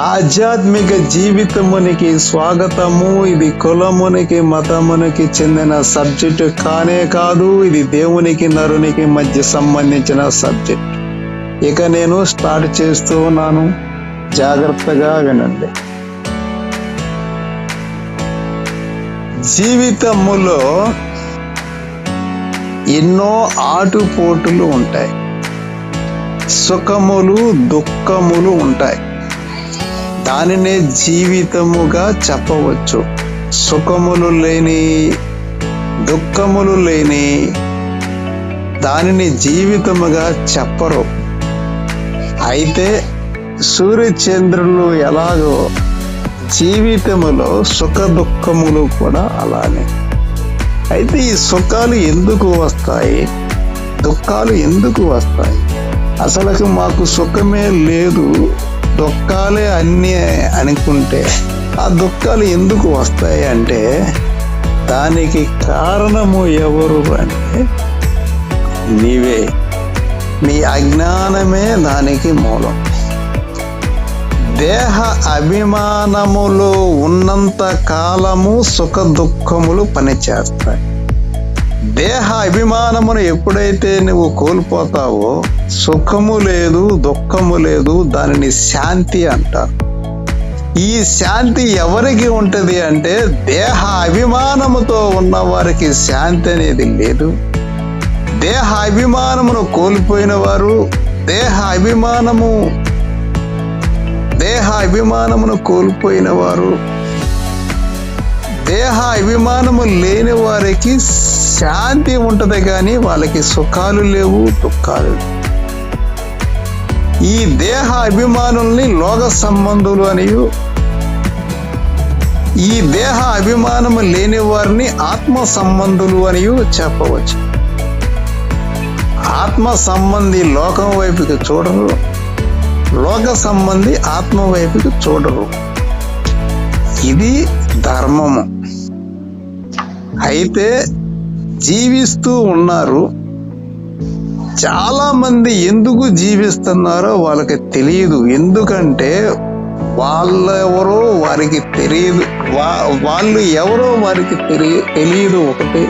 ఆధ్యాత్మిక జీవితమునికి స్వాగతము. ఇది కులమునికి మతమునికి చెందిన సబ్జెక్టు కానే కాదు. ఇది దేవునికి నరునికి మధ్య సంబంధించిన సబ్జెక్ట్. ఇక నేను స్టార్ట్ చేస్తూ ఉన్నాను, జాగ్రత్తగా వినండి. జీవితములో ఎన్నో ఆటుపోటులు ఉంటాయి, సుఖములు దుఃఖములు ఉంటాయి. దానినే జీవితముగా చెప్పవచ్చు. సుఖములు లేని, దుఃఖములు లేని దానిని జీవితముగా చెప్పరు. అయితే సూర్యచంద్రులు ఎలాగో జీవితములో సుఖ దుఃఖములు కూడా అలానే. అయితే ఈ సుఖాలు ఎందుకు వస్తాయి, దుఃఖాలు ఎందుకు వస్తాయి? అసలు మాకు సుఖమే లేదు, దుఃఖాలే అన్నీ అనుకుంటే ఆ దుఃఖాలు ఎందుకు వస్తాయి అంటే దానికి కారణము ఎవరు అంటే నీవే. నీ అజ్ఞానమే దానికి మూలం. దేహ అభిమానములో ఉన్నంత కాలము సుఖ దుఃఖములు పనిచేస్తాయి. దేహ అభిమానమును ఎప్పుడైతే నువ్వు కోల్పోతావో సుఖము లేదు, దుఃఖము లేదు, దానిని శాంతి అంటారు. ఈ శాంతి ఎవరికి ఉంటది అంటే దేహ అభిమానముతో ఉన్న వారికి శాంతి అనేది లేదు. దేహ అభిమానమును కోల్పోయిన వారు, దేహ అభిమానమును కోల్పోయిన వారు, దేహ అభిమానము లేని వారికి శాంతి ఉంటది కానీ వాళ్ళకి సుఖాలు లేవు, దుఃఖాలు లేవు. ఈ దేహ అభిమానుల్ని లోక సంబంధులు అనియు, ఈ దేహ అభిమానము లేని వారిని ఆత్మ సంబంధులు అనియు చెప్పవచ్చు. ఆత్మ సంబంధి లోకం వైపుకి చూడరు, లోక సంబంధి ఆత్మ వైపుకి చూడరు. ఇది ధర్మము. అయితే జీవిస్తూ ఉన్నారు. చాలా మంది ఎందుకు జీవిస్తున్నారో వాళ్ళకి తెలియదు. ఎందుకంటే వాళ్ళెవరో వారికి తెలియదు, వాళ్ళు ఎవరో వారికి తెలియదు ఒకటి.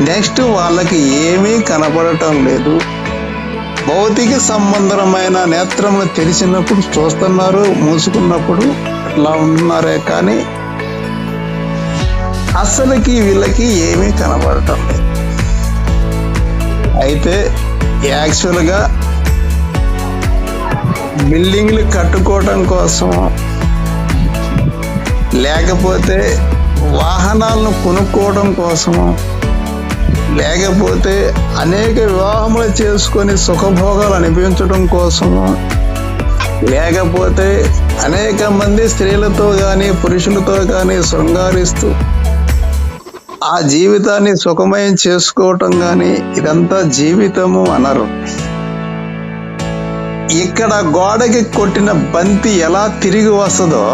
నెక్స్ట్ వాళ్ళకి ఏమీ కనపడటం లేదు. భౌతిక సంబంధమైన నేత్రములు తెరిచినప్పుడు చూస్తున్నారు, మూసుకున్నప్పుడు అట్లా ఉంటున్నారే కానీ అసలుకి వీళ్ళకి ఏమీ కనబడటం లేదు. అయితే యాక్చువల్గా బిల్డింగ్లు కట్టుకోవటం కోసం, లేకపోతే వాహనాలను కొనుక్కోవడం కోసము, లేకపోతే అనేక వివాహములు చేసుకొని సుఖభోగాలు అనిపించడం కోసము, లేకపోతే అనేక మంది స్త్రీలతో కానీ పురుషులతో కానీ శృంగారిస్తూ ఆ జీవితాన్ని సుఖమయం చేసుకోవటం కానీ ఇదంతా జీవితము అనరు. ఇక్కడ గోడకి కొట్టిన బంతి ఎలా తిరిగి వస్తుందో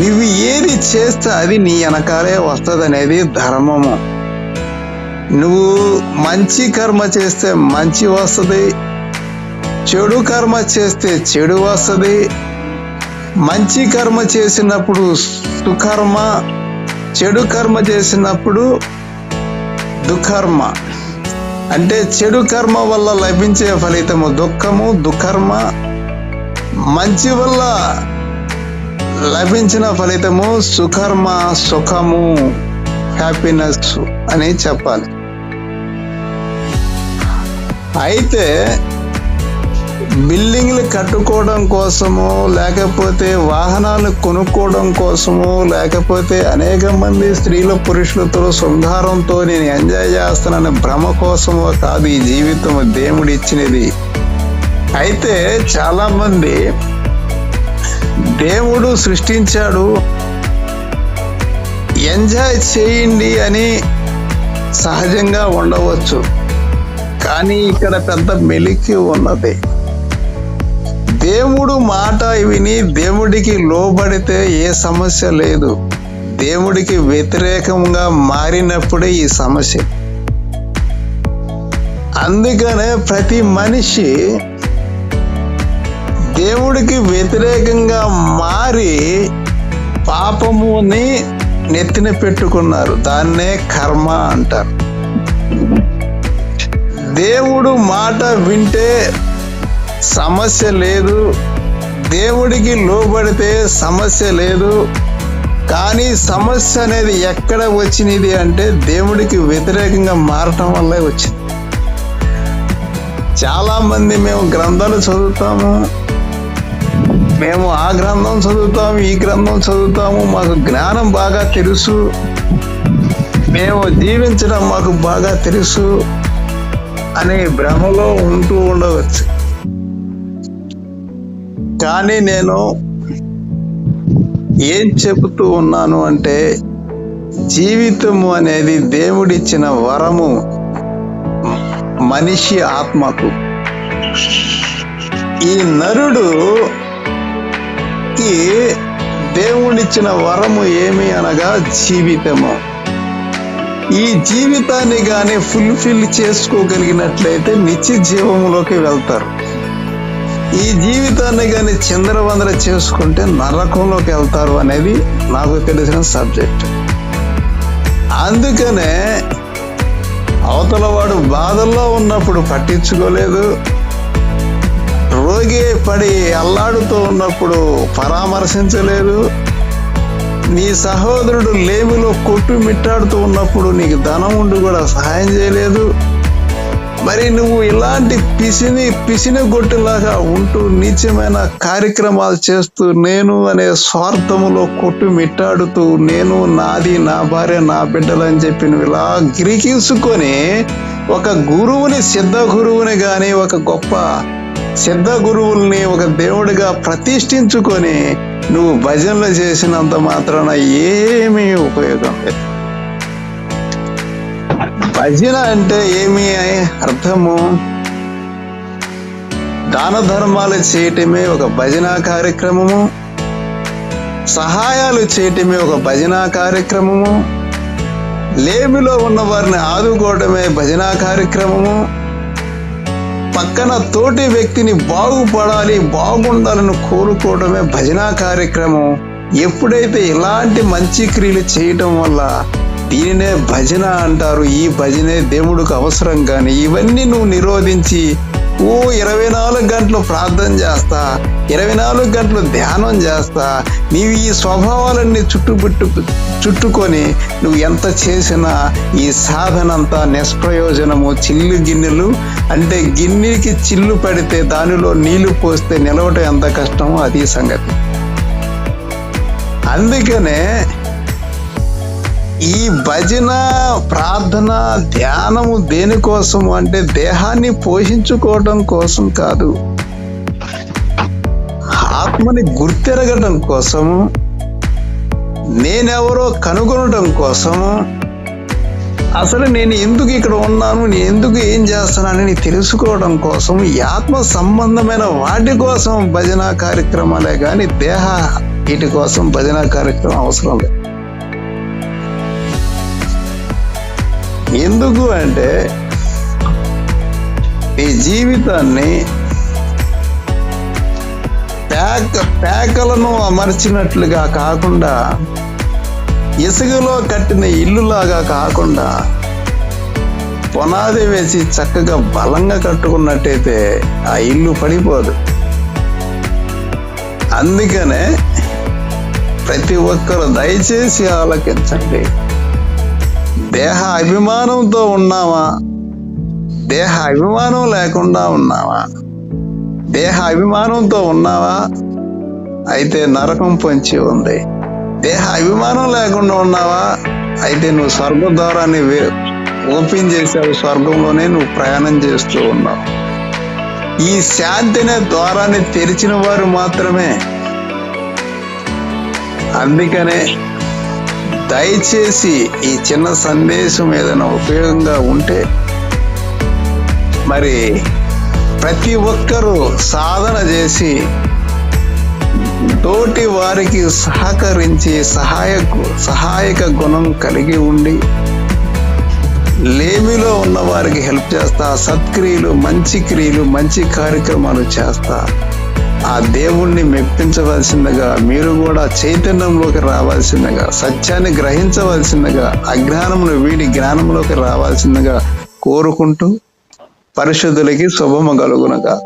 నువ్వు ఏది చేస్తే అది నీ వెనకాలే వస్తుంది అనేది ధర్మము. నువ్వు మంచి కర్మ చేస్తే మంచి వస్తుంది, చెడు కర్మ చేస్తే చెడు వస్తుంది. మంచి కర్మ చేసినప్పుడు సుకర్మ, చెడు కర్మ చేసినప్పుడు దుఃకర్మ. అంటే చెడు కర్మ వల్ల లభించే ఫలితము దుఃఖము, దుఃకర్మ. మంచి వల్ల లభించిన ఫలితము సుకర్మ, సుఖము, హ్యాపీనెస్ అని చెప్పాలి. అయితే బిల్డింగ్లు కట్టుకోవడం కోసము, లేకపోతే వాహనాలు కొనుక్కోవడం కోసము, లేకపోతే అనేక మంది స్త్రీల పురుషులతో శృంగారంతో నేను ఎంజాయ్ చేస్తానని భ్రమ కోసమో కాదు ఈ జీవితం దేవుడు ఇచ్చినది. అయితే చాలా మంది దేవుడు సృష్టించాడు ఎంజాయ్ చేయండి అని సహజంగా ఉండవచ్చు, కానీ ఇక్కడ పెద్ద మెలికి ఉన్నది. దేవుడు మాట విని దేవుడికి లోబడితే ఏ సమస్య లేదు. దేవుడికి వ్యతిరేకంగా మారినప్పుడే ఈ సమస్య. అందుకనే ప్రతి మనిషి దేవుడికి వ్యతిరేకంగా మారి పాపముని నెత్తిన పెట్టుకున్నారు. దాన్నే కర్మ అంటారు. దేవుడు మాట వింటే సమస్య లేదు, దేవుడికి లోబడితే సమస్య లేదు. కానీ సమస్య అనేది ఎక్కడ వచ్చినది అంటే దేవుడికి వ్యతిరేకంగా మారటం వల్లే వచ్చింది. చాలా మంది మేము గ్రంథాలు చదువుతాము, మేము ఆ గ్రంథం చదువుతాము, ఈ గ్రంథం చదువుతాము, మాకు జ్ఞానం బాగా తెలుసు, మేము జీవించడం మాకు బాగా తెలుసు అనే భ్రమలో ఉంటూ ఉండవచ్చు. కానీ నేను ఏం చెబుతూ ఉన్నాను అంటే, జీవితము అనేది దేవుడిచ్చిన వరము మనిషి ఆత్మకు. ఈ నరుడుకి దేవుడిచ్చిన వరము ఏమి అనగా జీవితము. ఈ జీవితాన్ని కానీ ఫుల్ఫిల్ చేసుకోగలిగినట్లయితే నిత్య జీవములోకి వెళ్తారు. ఈ జీవితాన్ని కానీ చిందరవందర చేసుకుంటే నరకంలోకి వెళ్తారు అనేది నాకు తెలిసిన సబ్జెక్ట్. అందుకనే అవతల వాడు బాధల్లో ఉన్నప్పుడు పట్టించుకోలేదు, రోగి పడి అల్లాడుతూ ఉన్నప్పుడు పరామర్శించలేదు, నీ సహోదరుడు లేమిలో కొట్టుమిట్టాడుతూ ఉన్నప్పుడు నీకు ధనం ఉండి కూడా సహాయం చేయలేదు. మరి నువ్వు ఇలాంటి పిసిన గొట్టులాగా ఉంటూ నీచమైన కార్యక్రమాలు చేస్తూ, నేను అనే స్వార్థములో కొట్టుమిట్టాడుతూ, నేను, నాది, నా భార్య, నా బిడ్డలని చెప్పి నువ్వు ఇలా గిరికించుకొని ఒక గురువుని, సిద్ధ గురువుని కానీ, ఒక గొప్ప సిద్ధ గురువుల్ని ఒక దేవుడిగా ప్రతిష్ఠించుకొని నువ్వు భజనలు చేసినంత మాత్రాన ఏమీ ఉపయోగం లేదు. భజన అంటే ఏమి అర్థము? దాన ధర్మాలు చేయటమే ఒక భజన కార్యక్రమము, సహాయాలు చేయటమే ఒక భజన కార్యక్రమము, లేమిలో ఉన్న వారిని ఆదుకోవటమే భజన కార్యక్రమము, పక్కన తోటి వ్యక్తిని బాగుపడాలి, బాగుండాలని కోరుకోవడమే భజన కార్యక్రమం. ఎప్పుడైతే ఇలాంటి మంచి క్రియలు చేయటం వల్ల దీనినే భజన అంటారు. ఈ భజనే దేవుడికి అవసరం. కానీ ఇవన్నీ నువ్వు నిరోధించి 24 గంటలు ప్రార్థన చేస్తా, 24 గంటలు ధ్యానం చేస్తా, నీవు ఈ స్వభావాలన్నీ చుట్టుకొని నువ్వు ఎంత చేసినా ఈ సాధన అంతా నిష్ప్రయోజనము. చిల్లు గిన్నెలు అంటే గిన్నెకి చిల్లు పడితే దానిలో నీళ్లు పోస్తే నిలవటం ఎంత కష్టమో అది సంగతి. అందుకనే ఈ భజన, ప్రార్థన, ధ్యానము దేనికోసము అంటే దేహాన్ని పోషించుకోవడం కోసం కాదు, ఆత్మని గుర్తెరగటం కోసము, నేనెవరో కనుగొనడం కోసము, అసలు నేను ఎందుకు ఇక్కడ ఉన్నాను, నేను ఎందుకు ఏం చేస్తున్నానని తెలుసుకోవడం కోసం, ఈ ఆత్మ సంబంధమైన వాటి కోసం భజన కార్యక్రమాలే కానీ దేహ వీటి కోసం భజన కార్యక్రమం అవసరం లేదు. ఎందుకు అంటే నీ జీవితాన్ని పేకలను అమర్చినట్లుగా కాకుండా, ఇసుకలో కట్టిన ఇల్లులాగా కాకుండా పునాది వేసి చక్కగా బలంగా కట్టుకున్నట్టయితే ఆ ఇల్లు పడిపోదు. అందుకనే ప్రతి ఒక్కరు దయచేసి ఆలకించండి. దేహ అభిమానంతో ఉన్నావా, దేహ అభిమానం లేకుండా ఉన్నావా? దేహ అభిమానంతో ఉన్నావా అయితే నరకం పొంచి ఉంది. దేహ అభిమానం లేకుండా ఉన్నావా అయితే నువ్వు స్వర్గ ద్వారాన్ని ఓపెన్ చేసావు, స్వర్గంలోనే నువ్వు ప్రయాణం చేస్తూ ఉన్నావు. ఈ శాంతి అనే ద్వారాన్ని తెరిచిన వారు మాత్రమే. అందుకనే దయచేసి ఈ చిన్న సందేశం ఏదైనా ఉపయోగంగా ఉంటే మరి ప్రతి ఒక్కరూ సాధన చేసి తోటి వారికి సహకరించి సహాయక గుణం కలిగి ఉండి లేమిలో ఉన్న వారికి హెల్ప్ చేస్తా, సత్క్రియలు, మంచి క్రియలు, మంచి కార్యక్రమాలు చేస్తా. ఆ దేవుణ్ణి మెప్పించవలసిందిగా, మీరు కూడా చైతన్యంలోకి రావాల్సిందిగా, సత్యాన్ని గ్రహించవలసిందిగా, అజ్ఞానమును వీడి జ్ఞానంలోకి రావాల్సిందిగా కోరుకుంటూ పరిశుద్ధులకి శుభము కలుగునగా.